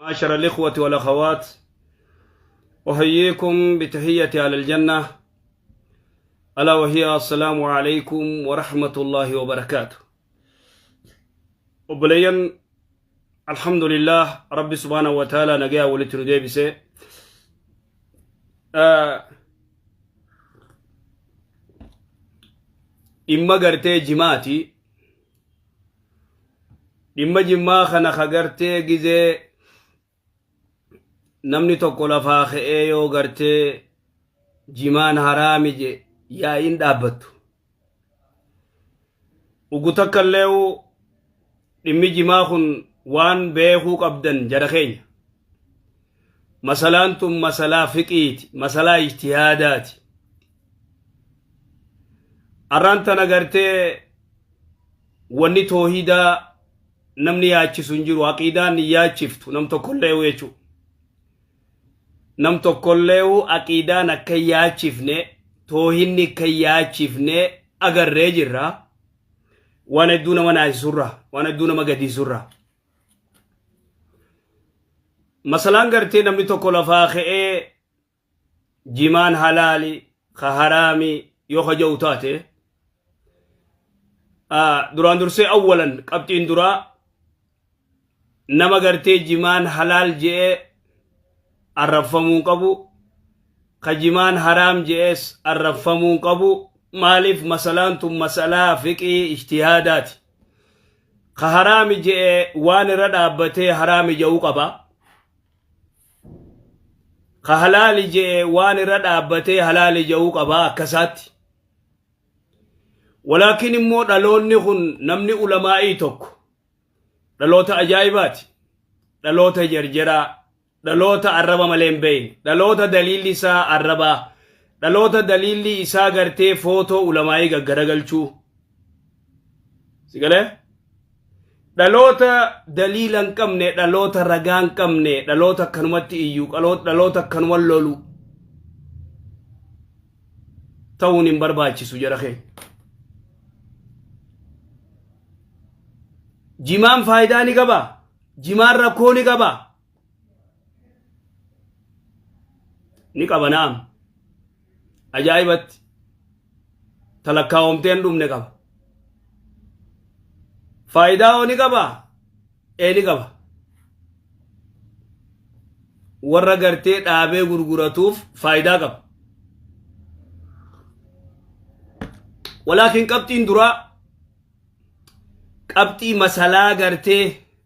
معاشر الإخوة والأخوات، أحييكم بتحية على الجنة ألا وهي السلام عليكم ورحمة الله وبركاته. وبلين الحمد لله رب سبحانه وتعالى نجا ولتردي بسه إما قرتي جماتي إما جما خنا خقرتي جزء namni tokko lafaa ka'ee yoo gartee jimaan haraami je yaa'iin dhaabbattu ugu takkallee dhimmi jimaa kun waan beekuu qabdan jara keenya masalaan tun masalaa fiqiiti, masalaa ijtihaadaati. arraan tana gartee wanni toohidaa namni yaachisu hin jiru, aqiidaan hin yaachiftu nam tokkollee jechuudha. nam tokkolleewu aqiidaan akka yaachifne toohinni akka yaachifne agarree jirra. waan hedduu nama naasisurra, waan hedduu nama gadiisurra. masalaan gartee namni tokko lafaa ka'ee jimaan halaali ka haraami yoo haja'u taate duraan dursee awwalan qabxiin duraa nama gartee jimaan halaal je'ee arrafamuun qabu ka jimaan haraam je'es arrafamuun qabu. maaliif masalaan tun masalaa fiqii ijtihaadaati. ka haraami je'e waan irra dhaabbatee haraami je'uu qaba. ka halaali je'e waan irra dhaabbatee halaali je'uu qaba akkasaatti. walaakin immoo dhaloonni kun namni ulamaa'ii tokko dhaloota ajaa'ibaati, dhaloota jarjaraa, dhaloota arraba malee hin beeyne, dhaloota daliilli isaa arrabaa, dhaloota daliilli isaa gartee footoo ulamaa'ii gaggaragalchuu sigalee, dhaloota daliila hin qabne, dhaloota ragaa hin qabne, dhaloota akkanumatti iyyuu, dhaloota akkanuma lolu ta'uun hin barbaachisu jara keenya. jimaan faayidaa ni qaba, jimaan rakkoo ni qaba. ni qaba naam, ajaa'ibatti talakkaawamteen dhumne qaba. faayidaa ni qaba, ni qaba. warra gartee dhaabee gurguratuuf faayidaa qaba. walaakin qabxiin duraa qabxii masalaa gartee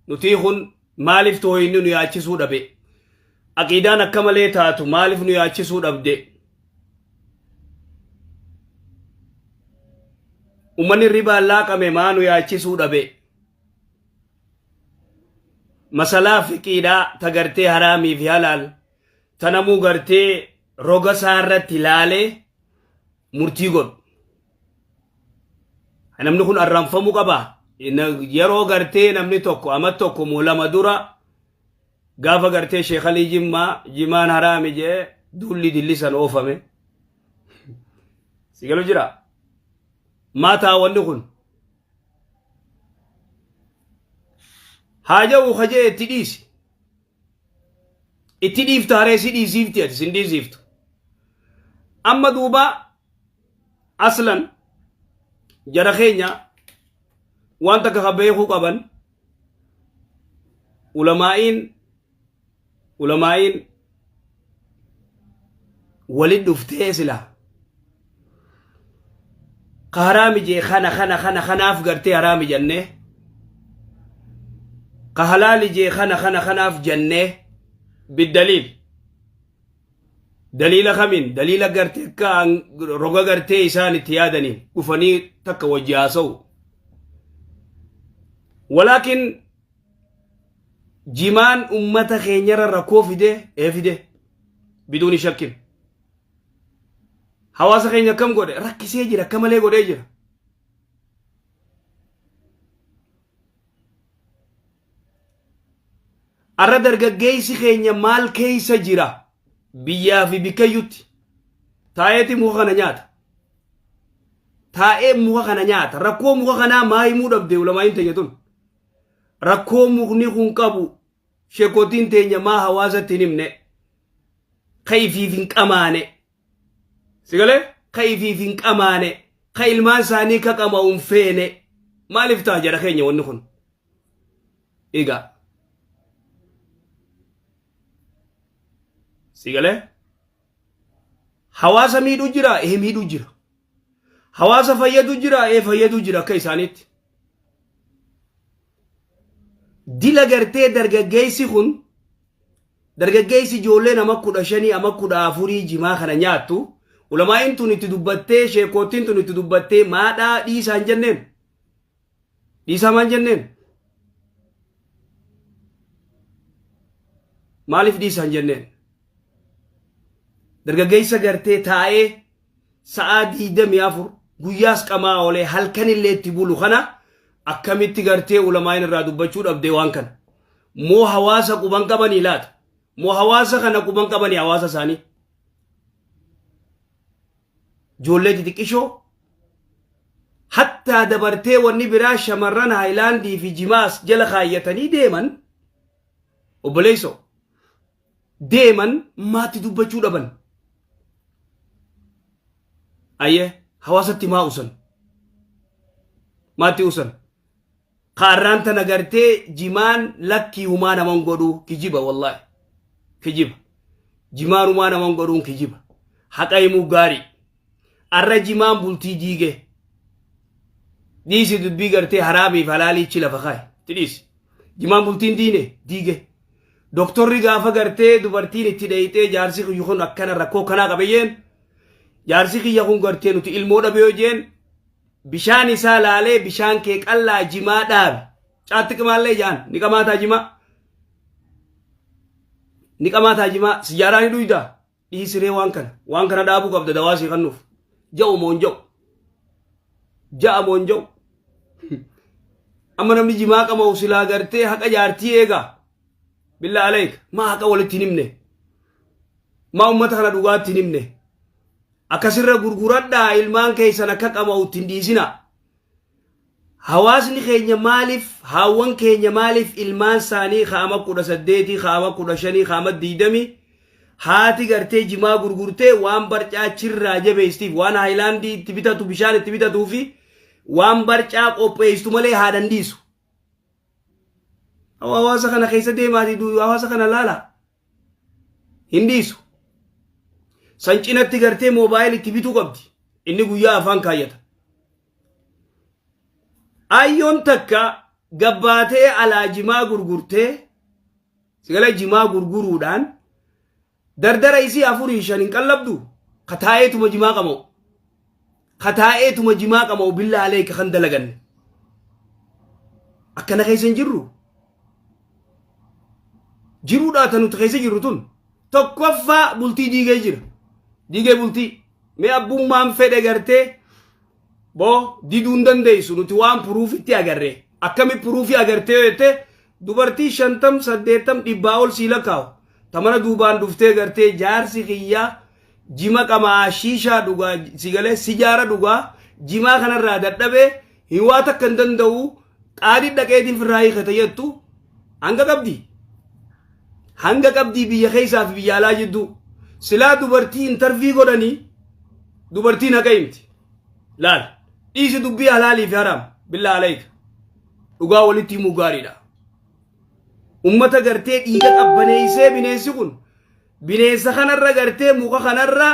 nuti kun maaliif toohinni nu yaachisuu dhabe, aqiidaan akka malee taatu maaliif nu yaachisuu dhabde, ummanni ribaan laaqame maa nu yaachisuu dhabe, masalaa fiqiidhaa ta gartee haraamii fi halaal tanamuu gartee roga saarratti ilaalee murtii godhu. namni kun arraanfamuu qaba. yeroo gartee namni tokko ama tokko moo lama dura gaafa gartee sheekhalii jimaan haraami jee dulli dillisan oofame sigalu jira. maataa wanni kun haaja'u hajee itti dhiisi, itti dhiiftaaree si dhiisiifti ati sin dhiisiiftu. amma duuba aslan jara keenya waan takka beekuu qaban ulamaa'iin walit dhuftee sila ka haraami jee kanaaf gartee haraami jenne, ka halaali jee kanaaf jenne biddaliil. daliila kamiin? daliila gartee akka roga gartee isaan itti yaadaniin dhufanii takka wajji haasa'u. walaakin jimaan ummata keenyarra rakkoo fide biduuni shakkin. hawaasa keenya akkam godhe rakkisee jira, akka malee godhee jira. arra dargaggeessi keenya maal keeysa jira biyyaa fi bikkayyutti taa'eeti muka kana nyaata. taa'ee muka kana nyaata. rakkoo muka kanaa maa himuu dhabde ulamaa'iin teenya tun. rakkoo mukni kun qabu sheekotiin teenya maa hawaasatti hin himne kayfiif hin qamaane sigalee kayfiif hin qamaane ka ilmaan isaanii ka qama'uun feene maaliif ta'a jedha keenya wanni kun egaa sigalee hawaasa miidhuu jira miidhuu jira hawaasa fayyadu jira fayyadu jira akka isaaniitti dila gartee dargaggeessi kun dargaggeessi ijoollee nama 15 ama 14 jimaa kana nyaattu ulamaa'in tun itti dubbattee sheekootiin tun itti dubbattee maadhaa dhiisaan jenneen dhiisaa maan jenneen maaliif dhiisaan jenneen dargaggeessa gartee taa'ee sa'aa 24 guyyaas qamaa olee halkan illee itti bulu kana akkamitti gartee ulamaa'in irraa dubbachuu dhabdee waan kana moo hawaasa quban qabanii laata moo hawaasa kana quban qabanii hawaasa isaanii ijoollee xixiqqishoo hattaa dabartee wanni biraa shamarran haayilaandii fi jimaas jala kaayyatanii deeman obboleessoo deeman maatti dubbachuu dhaban ayyee hawaasatti maa usan maatti usan qaarraan tana gartee jimaan lakkii humaa naman godhuu kijiba wallaahi kijiba jimaan humaa naman godhuun kijiba haqa himuu gaarii arra jimaan bultii diige dhiisi dubbii gartee haraamiif halaaliichi lafa kaaye tidhiisi jimaan bultiin diine diige doktorri gaafa gartee dubartiin itti dheeyxee jaarsi kiyya kun akkana rakkoo kanaa qabayyeen jaarsi kiyya kun gartee nuti ilmoo dhabe yoo jeen bishaan isaa laalee bishaan kee qallaa jimaa dhaabe caatti qimaallee jaan ni qamaataa jimaa sijaaraa ni dhuydaa dhiisiree waan kana dhaabuu qabda dawaasii kannuuf ja'u moon ja'u ja'a moon ja'u amma namni jimaa qama'u silaa gartee haqa jaartii eegaa billaa aleek maa haqa walitti hin himne maa ummata kana dhugaatti hin himne akkasirra gurguradhaa ilmaan keessan akka qama'u ittiin dhiisina hawaasni keenya maaliif haawwan keenya maaliif ilmaan isaanii kaama 18 kaama 15 kaama 20 haati gartee jimaa gurgurtee waan barcaa chirraa jabeestiif waan haayilaandii itti bitatu bishaan itti bitatuu fi waan barcaa qopheessitu malee haadhan dhiisu hawaasa kana keessa deemaatii hawaasa kana laala hin dhiisu san cinatti gartee moobaayil itti bituu qabdi inni guyyaa afaan kaayyata ayyoon takka gabbaatee alaa jimaa gurgurtee sigala jimaa gurguruudhaan dardara isii 4-5 hin qallabdu kataa'eetuma jimaa qama'u billaa aleeka kan dalaganne akkana keessa hin jiruudhaa tanuti keessa jirru tun tokkoffaa bultii diigee bultii mee abbummaan fedhe gartee boo diduun dandeessu nuti waan puruufitti agarree akkami puruufii agartee yotte dubartii 50-80 dhibbaa ol sii lakkaa'u tamana duubaan dhuftee gartee jaarsi kiyyaa jima qamaa shiishaa dhugaa sigalee sijaara dhugaa jimaa kanarraa dadhabee hiwaa takka hin danda'u qaadii dhaqeetiin firraa hiikata jettu hanga qabdii biyya keessaa fi biyya alaa jidduu silaa dubartii intarvii godhanii dubartiin haqa himti laal dhiisi dubbii halaalii fi haraam billaa aleeka dhugaa walitti himuu gaariidha ummata gartee dhiiga qabbaneessee bineensi kun bineensa kanarra gartee muka kanarra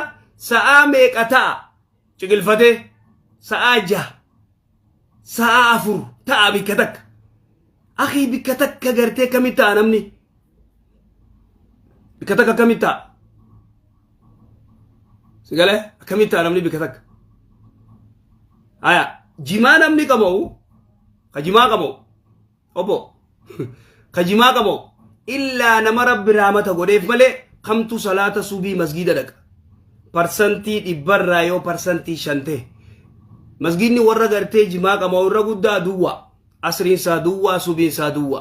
sa'aa meeqa ta'a ciqilfatee sa'aa 6 sa'aa 4 ta'a bikka takka akhi bikka takka gartee kamit ta'a namni bikka takka kamit ta'a sigale kamit ta'a namni bikka takka aya jimaa namni qama'u ka jimaa qama'u obbo ka jimaa qama'u illaa nama rabbi rahmata godheef malee kamtu salaata subii masgida dhaqa parsantii 100 yoo parsantii 5 masgidni warra gartee jimaa qama'u irra guddaa duwwa asriin saa duwwa subiin saa duwwa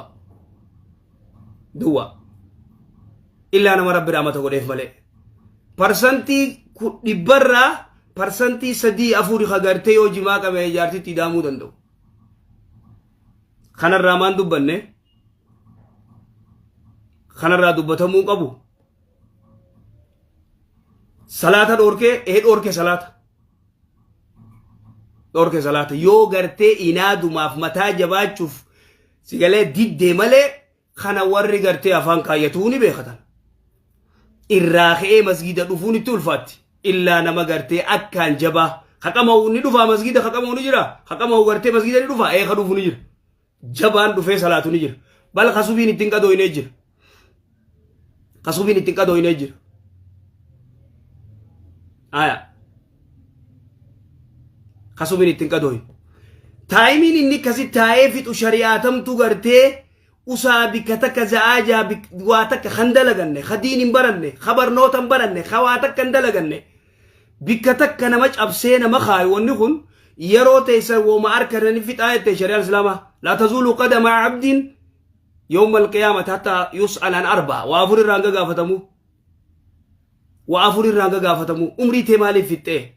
illaa nama rabbi rahmata godheef malee parsantii 100 parsantii 3-4 ka gartee yoo jimaa qabee jaartitti hidhamuu danda'u kanarraa maan dubbanne خنرا دبتمو قبو صلاة دوركي صلاة دوركي صلاة يو غرتي إنادو ماف متا جباچوف سيغالي ديد مالي خنا ورّي غرتي أفان كايتوني بيختن الراخي مسجد دفوني تولفات إلا نما غرتي أكان جبا خقمو ندفا مسجد خقمو نجرا خقمو غرتي مسجد ندفا أي خدفو نجر جبان دفي صلاة نجر بل خصوبين التنكا دوي نجر خصوبين التنكا دوي نجر خصوبين التنكا دوي تايمين إني كسي تايفت وشريعتم تغرتي أصابك زعاجا واتك خندلغني خدين برني خبر نوتم برني خواتك خندلغني بكتك نمج أبسين مخاي ونخن يرو تيسر وما أركرني في آية شريعة الإسلام لا تزول قدم عبد يوم القيامة حتى يسأل عن أربع وافر الرانغا غافتمو وافر الرانغا غافتمو عمري تمالي فيته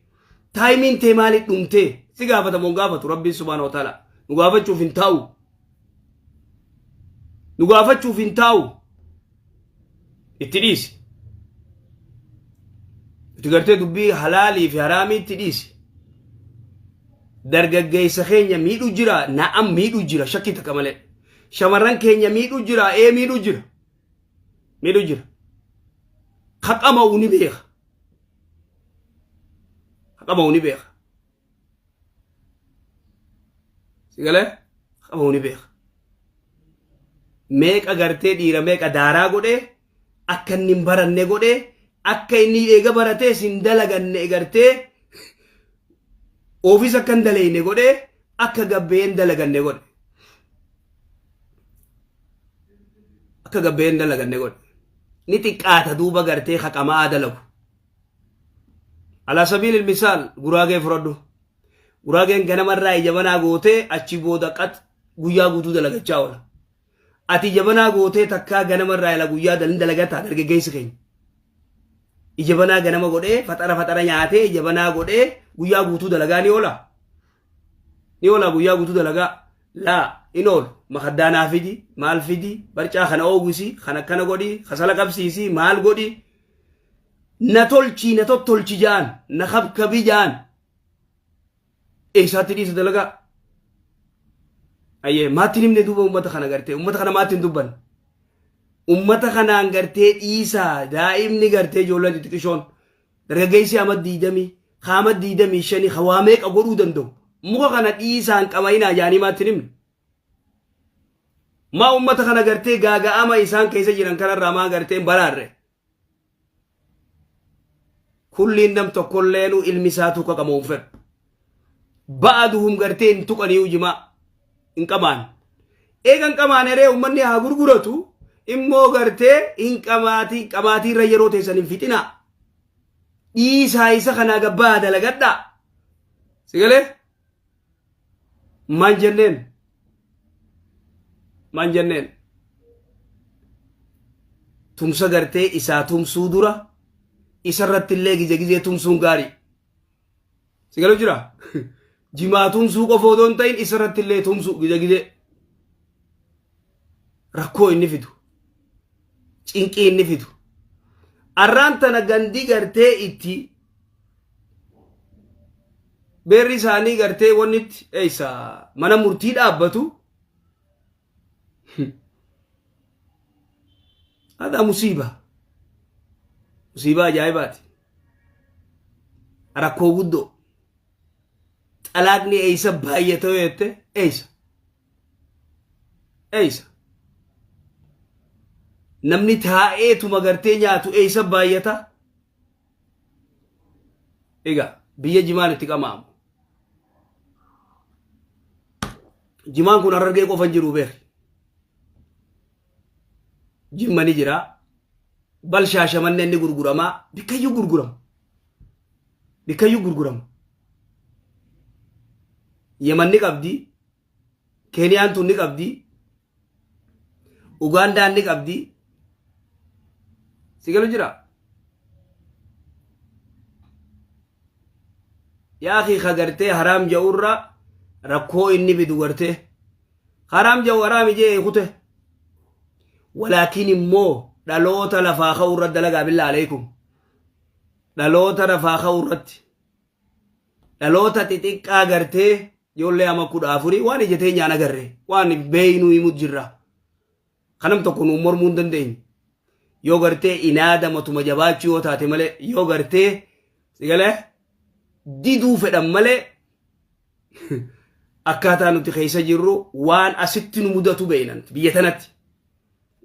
تايمين تمالي دمته سي غافتمو غافت ربي سبحانه وتعالى نغافت شوف انتاو نغافت شوف انتاو اتديس تقرتي دبي حلالي في حرامي اتديس درغغيس خينيا ميدو جرا نعم ميدو جرا شكي تكمله شمران كينيا ميدو جرا ميدو جرا خقموني بيخ سيغله خقموني بيخ ميك اغرتي ديرا ميك دارا غودي اكن نمبرن غودي اكاي ني ايغا براتي سندلغن اغرتي اوفيس اكن دليني غودي اكا غبين دلغن غودي اكا غبين دلغن غودي نتي قاتا دوبا غرتي خقما دلو على سبيل المثال غراغي فرودو غراغين غنمرا جبنا غوتي اچي بودا قط غيا غوتو دلغچاولا ati jabana goote takka ganama irraa ila guyyaa daldalagata dargaggeessi keenya ijabana ganama godhe fatara nyaate ijabana godhe guyyaa guutuu dalagaa ni oola guyyaa guutuu dalagaa la inol makhaddana fidi maal fidi barcaa kana oogisi kana godhi khasala qabsiisi maal godhi na tolchi jaan na khabkabi jaan eesaatti dhiisa dalagaa aye maatiin himne duuba ummata kana garte ummata kana maatiin dubban ummata kana garte dhiisa daa'imni garte ijoollee xixiqqishoon dargaggeessi amad diidami shani hawaamee qagodhuu danda'u muka kana dhiisaan qabayinaa jaanii maatiin himne maa ummata kana garte gaaga'ama isaan keessa jiran kanarraa maa garteen baraarre kulliin nam tokkolleenu ilmi isaatu qaqamuun fedhu ba'aduhum garteen tuqanii jimaa inqamaan eegan qamaan eree ummanni haa gurguratu immoo gartee qamaatii irra yeroo teessan hin fixinaa dhiisaa isa kanaa gabbaa dalagadhaa sigalee maan jenneen tumsa gartee isaa tumsuu dura isarratti illee gizee tumsuun gaarii sigalee jira jimaa tumsuu qofa odoo hin ta'in isarratti illee tumsu gizee rakkoo inni fidu cinqii inni fidu arraan tana gandii gartee itti beerri isaanii gartee wannitti eeysa mana murtii dhaabbatu hada musiibaa ajaa'ibaati rakkoo guddoo alaaqni eeysa baay'atoo yette eeysa namni taa'eetuma gartee nyaatu eeysa baay'ata egaa biyya jimaan itti qamaamu jimaan kun Harargee qofan jiru beeki jimmani jira bal Shaashamannee inni gurguramaa bikkayyuu gurgurama Yemanni qabdi Keeniyaan tun ni qabdi Ugandaan ni qabdi sigalu jira yaa akhi khagartee haram ja'urra rakkoo inni bidu gartee haram ja'u haram ijee kute ولكن مو دلوت لفاخ ورد دلقا بالله عليكم دلوت لفاخ ورد دلوت تتك أغرتي يقول لي أما كود أفوري واني جتين جانا غري واني بينو يموت جرا خنم تكون أمور موندن دين yoo gartee inaada matuma jabaachuu yoo taate malee yoo gartee sigale diduu fedhan malee akkaataa nuti keessa jirru waan asitti nu mudatu beeynan biyya tanatti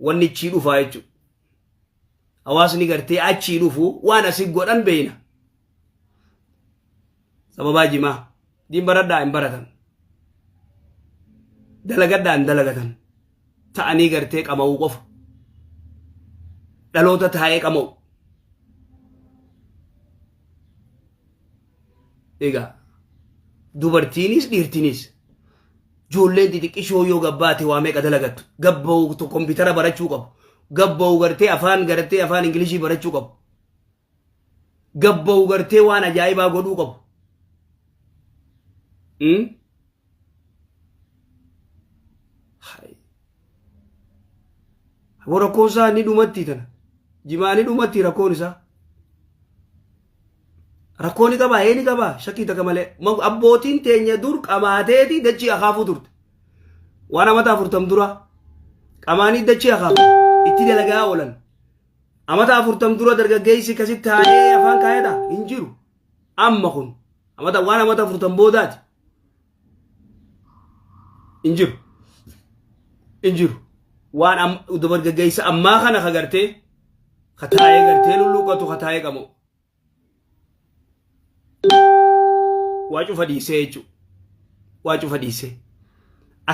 wanni achii dhufaa jechuudha. Hawaasni gartee achii dhufu waan asii godhan beeyna. Sababaa jimaa diin baradhaa hin baratan dalagadhaa hin dalagatan ta'anii gartee qama'uu qofa. dhaloota taa'ee qama'u. Egaa dubartiinis dhiirtiinis ijoolleen xixiqqishoo yoo gabbaate waa meeqa dalagattu gabba'u kompiitara barachuu qabu gabba'u gartee afaan ingilishii barachuu qabu gabba'u gartee waan ajaa'ibaa godhuu qabu. Rakkoon isaa ni dhumatti tana jimaanii dhumatti rakkoon isaa rakkoon ni qabaa ni qabaa shakkii takka malee abbootiin teenya dur qamaateeti dachii akaafuu turte waan amata 40 dura qamaanii dachii akaafu itti dalagaa oolan amata 40 dura dargaggeessi kasitti taa'ee afaan kaayedha hin jiru amma kun waan amata 40 boodaati hin jiru waan dargaggeessa ammaa kana kagartee kataa'ee gartee lulluqatu kataa'ee qamu waa cufa dhiisee jechuudha. Waa cufa dhiisee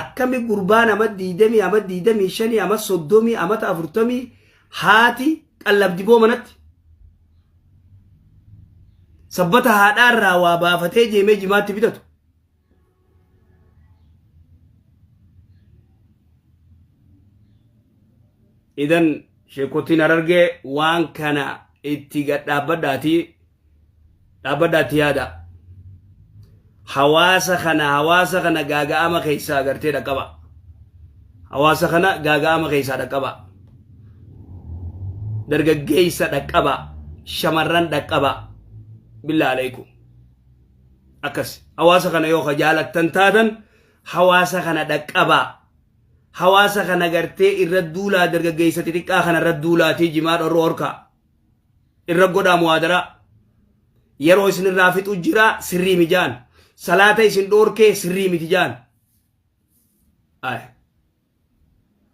akkami gurbaan ama 20 ama 25 ama 30 ama 40 haati qallabdi boo manatti sabbata haadhaarraa waa baafatee jeemee jimaatti bitatu. Idan sheekotiin arargee waan kana itti dhaabbadhaati yaada. Hawaasa kana gaaga'ama keessaa agartee dhaqqaba. Hawaasa kana gaaga'ama keessaa dhaqqaba. Dargaggeessa dhaqqaba. Shamarran dhaqqaba. Billaa alaykum. Akkas hawaasa kana yoo jaalattan taatan hawaasa kana dhaqqaba. Hawaasa kana gartee irra duulaa dargaggeessa xixiqqaa kana irra duulaatii jimaa dhorroo horkaa. Irra godhaa muwaadara. Yeroo isin irraa fixu jira sirrii mijaan. Salaata isin dhoorkee sirrii miti jaan.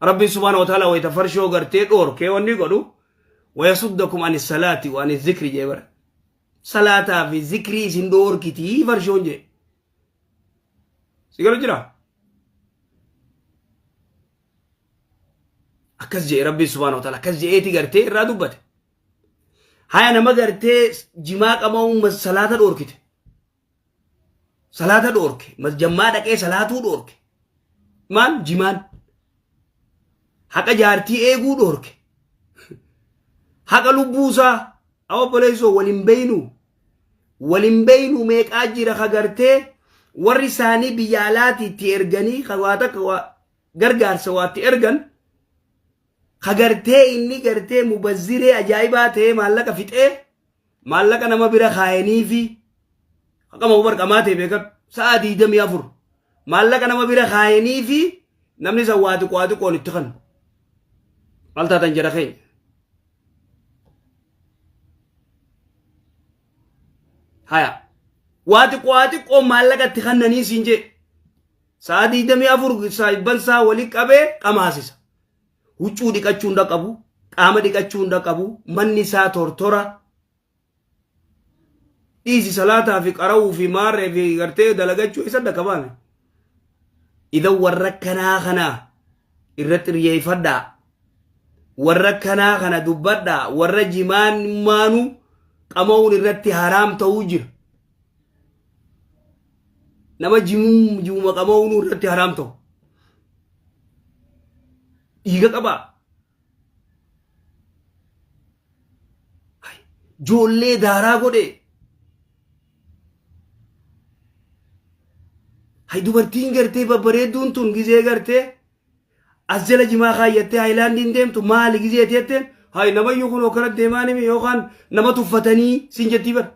Rabbi subhanahu wa ta'ala wayita farshoo gartee dhoorkee wanni godhu wayasuddakum ani salaati wa ani zikri jee bara. Salaataa fi zikrii isin dhoorkitii farshoon jee. Si galu jira? Akkas jee Rabbi subhanahu wa ta'ala akkas jeeeti gartee irraa dubbate. Haya nama gartee jimaa qabamu salaata dhoorkite. Salata dhoorke masjammaa dhaqee salaatuu dhoorke maal jimaan haqa jaartii eeguu dhoorke haqa lubbuusaa obboleessoo walin beeynu meeqaa jira kagartee warri isaanii biyya alaati itti erganii waa takka gargaarsa waatti ergan kagartee inni gartee mubazziree ajaa'ibaa ta'ee maallaqa fixee maallaqa nama bira kaayanii fi akkama barqamaatee beekan sa'a 24 maallaqa nama bira kaayanii fi namni san waati qoon itti kan maal taatan jedha keenya. Haya waati qoon maallaqa itti kannanii siin jee sa'a 24 saayibban saa walii qabee qamaasisa. Huccuu dhiqachuu hunda qabu qaama dhiqachuu hunda qabu manni isaa tortora. Isi salata fi qara'uu fi maarree fi gartee dalagachuu isa dhaqabame. Idan warra kanaa irratti riyeeffadhaa. Warra kanaa kana dubbadhaa. Warra jimaan maanu qama'uun irratti haraam ta'uu jira. Nama jimuma qama'uun irratti haraam ta'u. Dhiiga qabaa. Joollee daaraa godhe. Hay dubartiin gartee babbareedduun tun gizee gartee أزل جما خايته هايلاند ديمتو مالي جزيتين هاي نما يكون وكرت ديماني مي يوخان نما تفتني سنجتي بر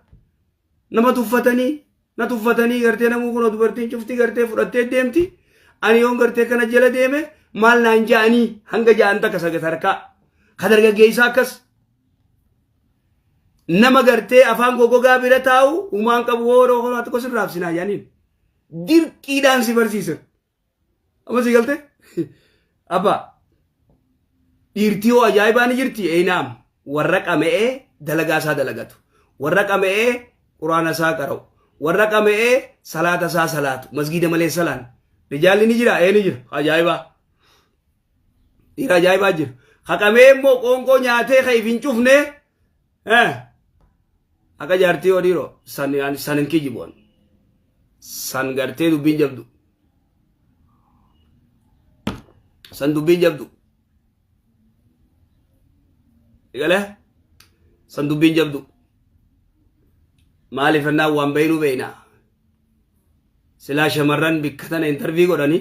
نما تفتني غرتي نمو كنو دبرتين شفتي غرتي فرتي ديمتي أني يوم غرتي كنا جل ديمه مال نانجاني هنگا جانتا كسا كسركا خدرگا جيسا كس نما غرتي أفان غوغو غابيرا تاو ومان كبورو خلو أتكو سن رافسنا جانين دير كيدان سيبر سيسر أما سيغلته أبا إرتيو أجايباني جرتي أينام ورق أمئة دلقا دلقاتو ورق أمئة قرآن قرأو ورق أمئة صلاة صلاة مسجد ملي سلان رجال نجرا أي نجر أجايبا إيرا أجايبا جر خاكمئة مو قونكو نياتي خيفين چوفني أكا جارتي وديرو سنن كي جبون سن غرتي دو بين جبدو سن دو بين جبدو إيقاله سن دو بين جبدو مالي فنا وان بينو بينا سلا شمران بكتن انترفيو قراني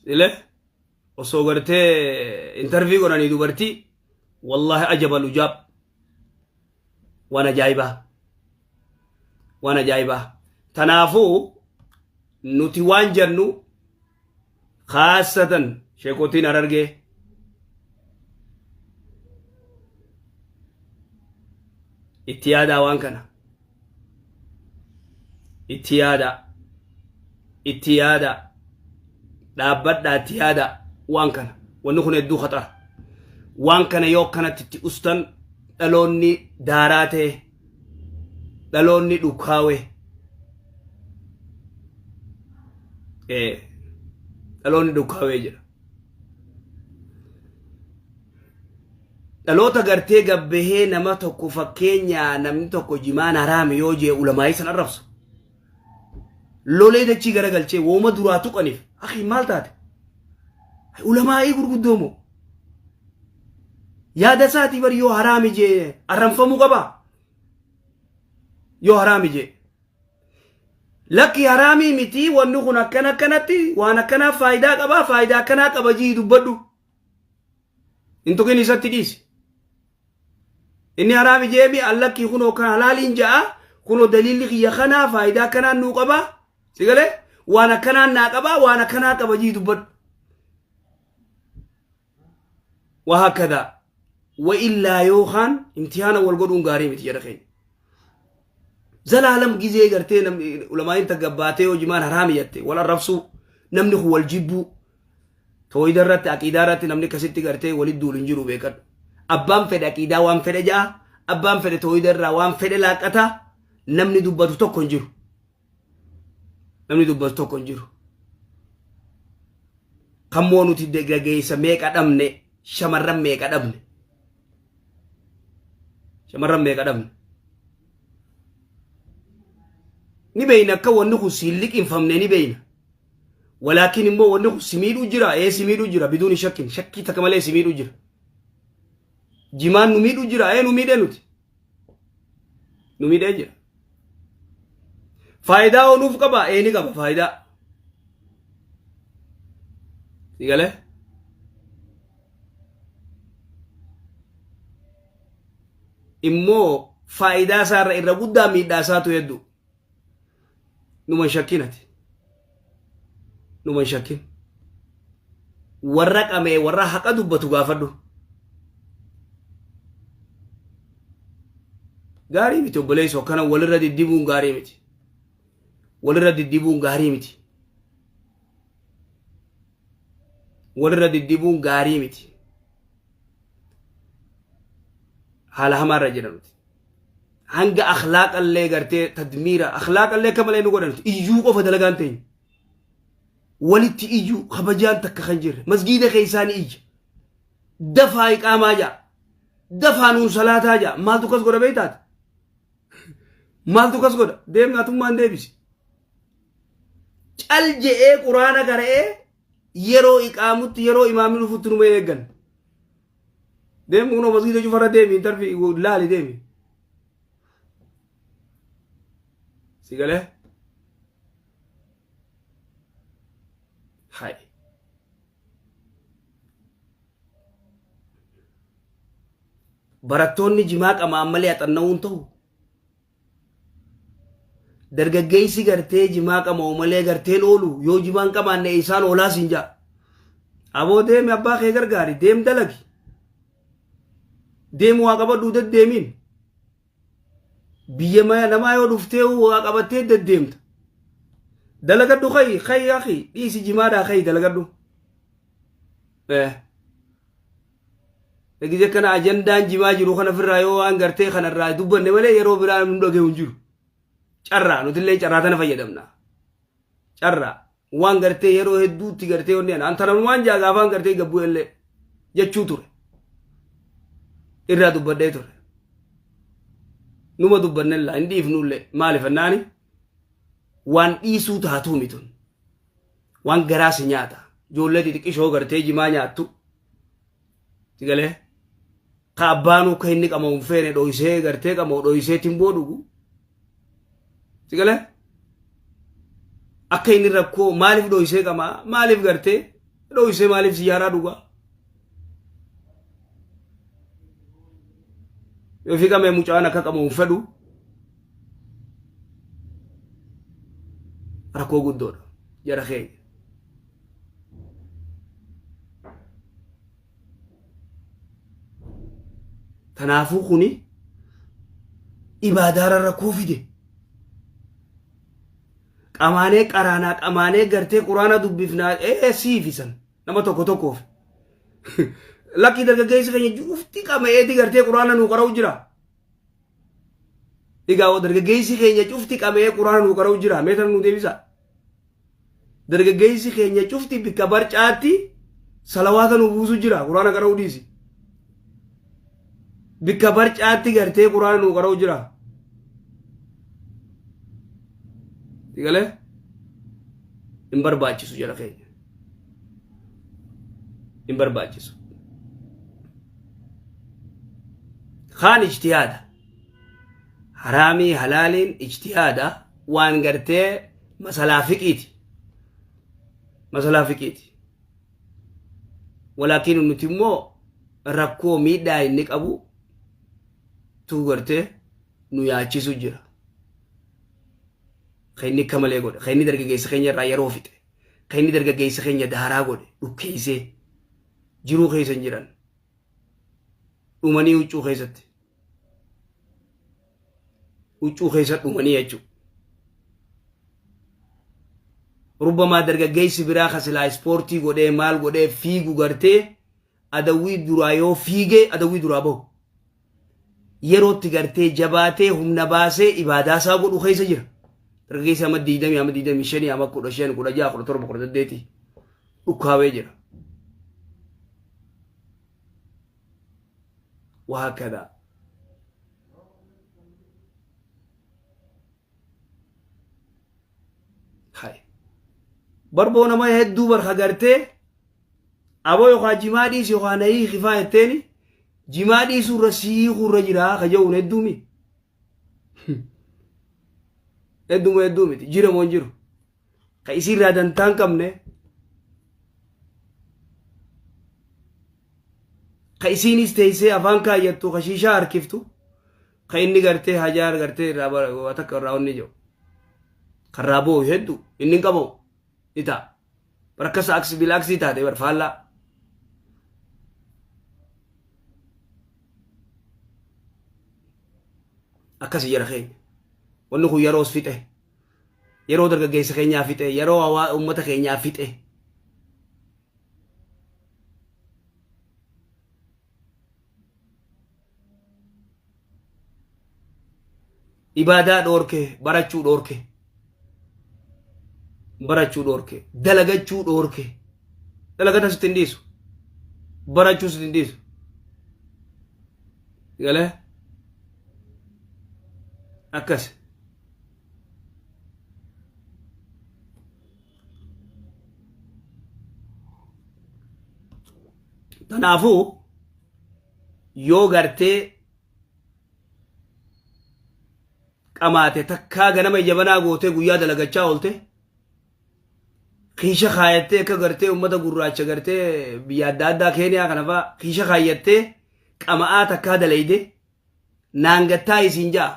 سلا وصو غرتي انترفيو قراني دو برتي والله أجب الوجاب وانا جايبه تنافو نتوان جنو خاصة شيكوتين أررجي اتيادا وان كان اتيادا دابد اتيادا وان كان ونكون يدو خطر وان كان يو كانت تتي أستن دلوني داراته دلوني دوكاوي دلوني دوكاوي جرا دلوتا غرتي غبهي نما توكو فكينيا نمني توكو جمان حرام يوجي علماء سن الرفس لولي دچي غرغلچي وما دراتو قنيف اخي مالتات علماء غرغدومو يا ساتي بر يو حرامي جي ارنفمو قبا يو حرامي جي لكي حرامي متي ونخنا كنتي وانا كنا فايدة قبا فايدة كنا قبا جي دبدو انتو كني ستديس اني حرامي جي بي الله كي خنو كان حلالين جاء خنو دليل يخنا فايدة كنا نو قبا سيقلي وانا كنا ناقبا وانا كنا قبا جي دبدو وهكذا وإلا يوخان امتحانا والقدون غاري متي يرخين زلالم جيزي غرتي نم علماء تقباتي وجمان حرامي يتي ولا رفسو نمني هو الجبو تويد الرت عقيدارات نمني كسيتي غرتي ولد دولنجرو بيكت أبام فد عقيدا وام فد جا أبام فد تويد الرا وام فد لاقتا نمني دبتو توكنجرو نمني دبتو توكنجرو كمونو تدغغي سميك ادمني شمرم ميك ادمني شمرم ميك ادمني نبينا كونكو سيلك انفهمني نبينا ولكن مو ونكو سميدو جرا ايه سميدو جرا بدون شك شكي تكمل سميدو جرا جمان نميدو جرا ايه نميدنوت نميد جرا فايدة ونوف كبا ايه ني كبا فايدة سيغاله immo faida sarra irra gudda miidhasaatu yeddu numan shakkinati numan shakkin warra qame warra haqa dubbatu gaafadhu gaari miti obboleeso kana walirra diddibuun gaari miti walirra diddibuun gaari miti walirra diddibuun gaari miti حالها مرة جرنت هنگ أخلاق اللي قرتي تدمير أخلاق اللي كمل إنه قرنت إيجو قف دلقانتين ولدت إيجو خبجان تك خنجر مسجد خيسان إيج دفع إقامة جا دفع نون صلاة جا مال تو كس قرأ بيتات مال تو كس قرأ ديم ناتم مان ديبس چل جئ قرآن قرأ يرو إقامت يرو إمام الفتنو ميگن ديم uno مسجد جو فرا ديمي انترفي لا لي ديمي سيغله هاي barattoonni jimaa qamaan malee axanna'uun ta'u dargaggeessi gartee jimaa qamoo malee garteen oolu yoo jimaan qabaanne isaan oolaa siin jaa aboo deemi abbaa kee gargaari deem dalagi deem waa qabadhuu deddeemiin biyya namaa yoo dhuftee waa qabattee deddeemta dalagadhu kay akhi dhiisi jimaadhaa kay dalagadhu egize kana ajandaan jimaa jiru kana firraa yoo waan gartee kanarraa dubbanne malee yeroo biraa nu dhagee hin jiru carraa nutillee carraa tana fayyadamna carraa waan gartee yeroo hedduutti gartee onneen antanan waan jaagaafaan gartee gabbuu illee jechuu ture irraa dubbadhee ture numa dubbannella hin dhiifnullee maalifannaani waan dhiisuu taatuu mitun waan garaasi nyaata ijoollee xixiqqishoo gartee jimaa nyaattu sigalee ka abbaanuu ka inni qabamu feene dhoysee gartee qabamu dhoysee timboo dhugu sigalee akka inni rakkoo maaliif dhoysee qamaa maaliif gartee dhoysee maaliif siyaaraa dhugaa yoo fi qabee mucaan akka qabamu fedhu rakkoo guddoodha jara keenya tanaafuu kuni ibaadaara rakkoo fide qamaanee qaraanaa qamaanee gartee quraana dubbifnaa siifisan nama tokko tokkoof lakki dargaggeessi keenya jufti qameeti gartee quraana nuu qara'u jira egaa dargaggeessi keenya cufti qabee quraana nuu qara'u jira meetan nuu deebisa dargaggeessi keenya cufti bikka barcaatti salawaata nuu buusu jira quraana qara'u dhiisi bikka barcaatti gartee quraana nuu qara'u jira digale hin barbaachisu jara keenya hin barbaachisu خان اجتهاد حرامي حلال اجتهاد وان غرتي مسألة فقيتي ولكن نتمو ركو ميدا انك ابو تو غرتي نو ياچي سجرا خيني كمال يقول خيني درجة جيس خيني راي روفيت خيني درجة جيس خيني دهارا قول وكيسي جرو خيس انجران ومني وچو خيست وچو خيست ومني يجو ربما درجة جيس براخة سلا سبورتي قول مال قول فيغو غرتي ادوي درايو فيغي ادوي درابو يرو تغرتي جباتي هم نباسي إبادة ساقود وخيس جر رجيس أمد ديدم شني أما كودا شين كودا جا كودا تربو كودا ديتي وكاوي جر وهكذا هاي بربونا ما يهدو برخغرتي أبو يخا جماديس يخا نهي خفاية تاني جماديس رسيخ الرجل خجون الدومي الدومي جيرو مون جيرو كيسير رادن تانكم كيسين استيسي أفان كايتو خشيشة أركفتو كيني غرتي هجار غرتي رابر واتك راوني جو خرابو يهدو إنن كمو إتا بركس أكس بلاكس إتا دي برفالا أكاسي يرخي ونخو يروس فيته يرو درجة جيس خينيا فيته يرو أوا أمتا خينيا فيته إبادة دورك براتشو دورك دلغتشو دورك دلغتا ستنديسو براتشو ستنديسو يلا أكاس تنافو يو غرتي قماتي تكا غنما جبنا غوتي غويا دلغچا اولتي خيشه خايته كغرتي امدا غراچ غرتي بيا دادا كينيا كنفا خيشه خايته qama'aa takkaa dalayde naangattaa isin jaa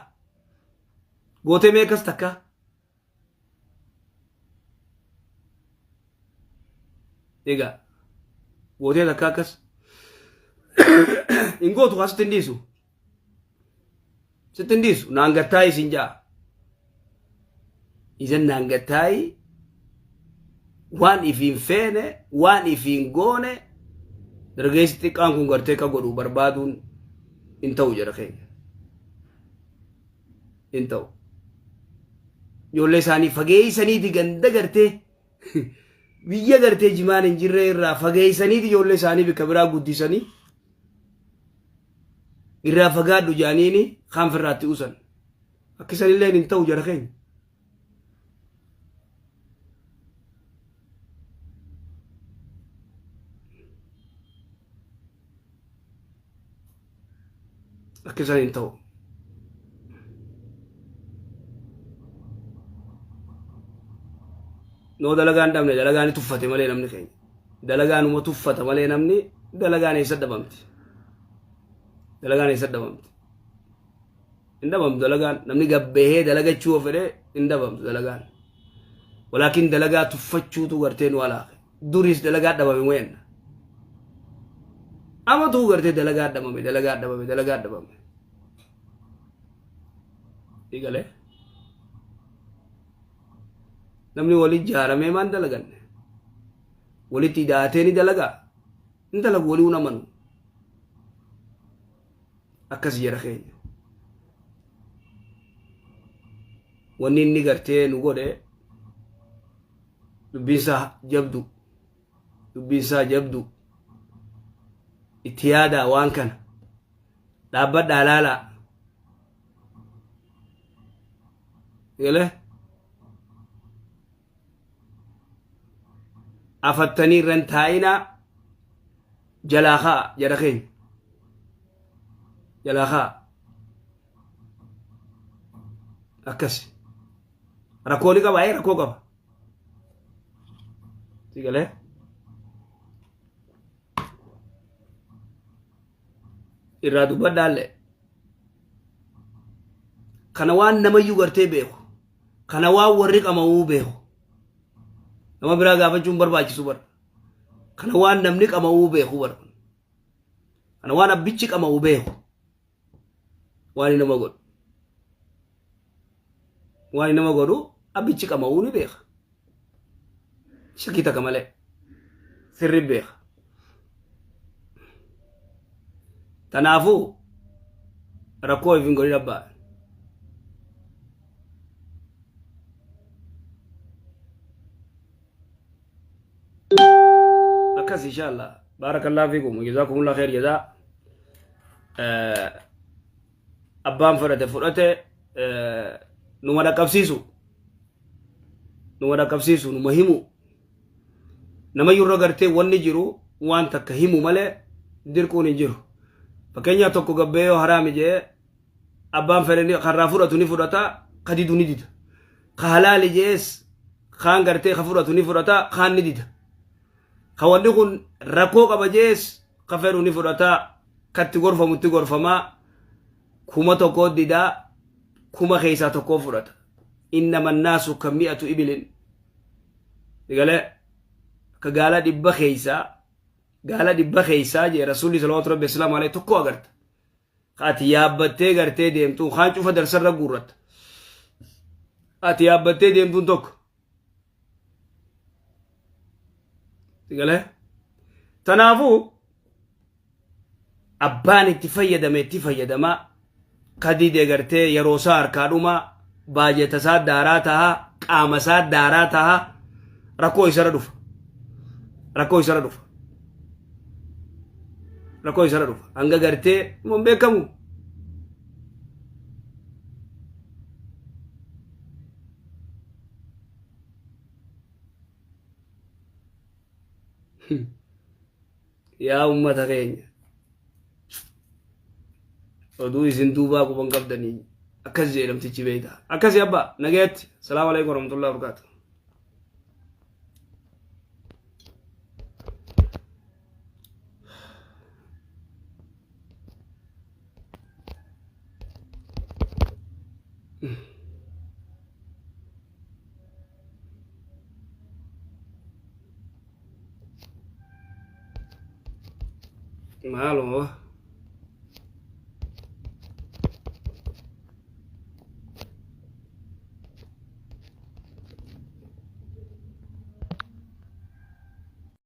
gootee meeqas takka egaa gootee takka akkas in gootu haa sittin dhiisu naangattaa isin jaa izan naangattaa waan ifiin feene waan ifiin goone dargaggeessi xiqqaan kun gartee ka godhu barbaaduun in ta'u jedha keenya in ta'u ijoollee isaanii fageeysaniiti ganda gartee biyya gartee jimaan hin jirre irraa fageeysaniiti ijoollee isaanii bikka biraa guddisanii irraa fagaadhu jaaniini kaan firraatti usan akkisanilleen hin ta'u jedha keenya akkisan hin ta'u noo dalagaan dhabne dalagaan tuffate malee namni keenya dalagaanuma tuffata malee namni dalagaan eessa dhabamti dalagaan eessa dhabamti hin dhabamtu dalagaan namni gabbehee dalagachuu of fedhe hin dhabamtu dalagaan walaakin dalagaa tuffachuutu gartee nu alaaqe duris dalagaa dhabame moyenna amatu gartee dalagaa dhabame igale namni walit jaaramee maan dalaganne walitti hidhaatee ni dalagaa in dalagu walii unamanu akkas jedha keenya wanni inni gartee nu godhe dubbiinsaa jabdu itti yaadaa waan kana dhaabbadhaa laalaa igale afattanii irran taa'inaa jalaa kaa jedha keenya jalaa kaa akkas rakkoo ni qaba rakkoo qaba sigale irraa dubbadhaallee kana waan namayyuu gartee beeku kana waan warri qama'uu beeku nama biraa gaafachuun barbaachisu bara kana waan namni qama'uu beeku bara kana waan abbichi qama'uu beeku waan nama godhu abbichi qama'uu ni beeka shakii takka malee sirri beeka tanaafuu rakkoo ifin godhin abbaa akkas inshallah barakallahu fiikum jazakumullahu khair jazaa abbaan fudhate numa dhaqqabsiisu numa himu nama yurra gartee wanni jiru waan takka himu malee dirquun hin jiru fakkeenyaa tokko gabbeeyoo haraami jee abbaan fedhani karraa fudhatu ni fudhata kadidu ni dida ka halaali jees kaan gartee ka fudhatu ni fudhata kaan ni dida ka wanni kun rakkoo qaba jees ka fedhu ni fudhata katti gorfamutti gorfamaa kuma tokko didaa kuma keessaa tokko fudhata innama annaasu kammi'atu ibilin digale ka gaala dhibba keessaa jee rasuulli salawaatu rabbi islaamu alayhi tokko agarta ati yaabbattee gartee deemtuun kaan cufa darsarra guurratta ati yaabbattee deemtuun tokko digale tanaafuu abbaan itti fayyadama kadide gartee yeroo isaa harkaa dhuma baajeta isaa daaraa taha qaama isaa daaraa taha rakkoo isarra dhufa hanga gartee mun beekamu yaa ummata keenya oduu isin duubaa quban qabdanii akkas jedhamtichi beeyta akkasi abbaa nageetti salaamu alaykum warahmatullahi wabarakatuh Malo.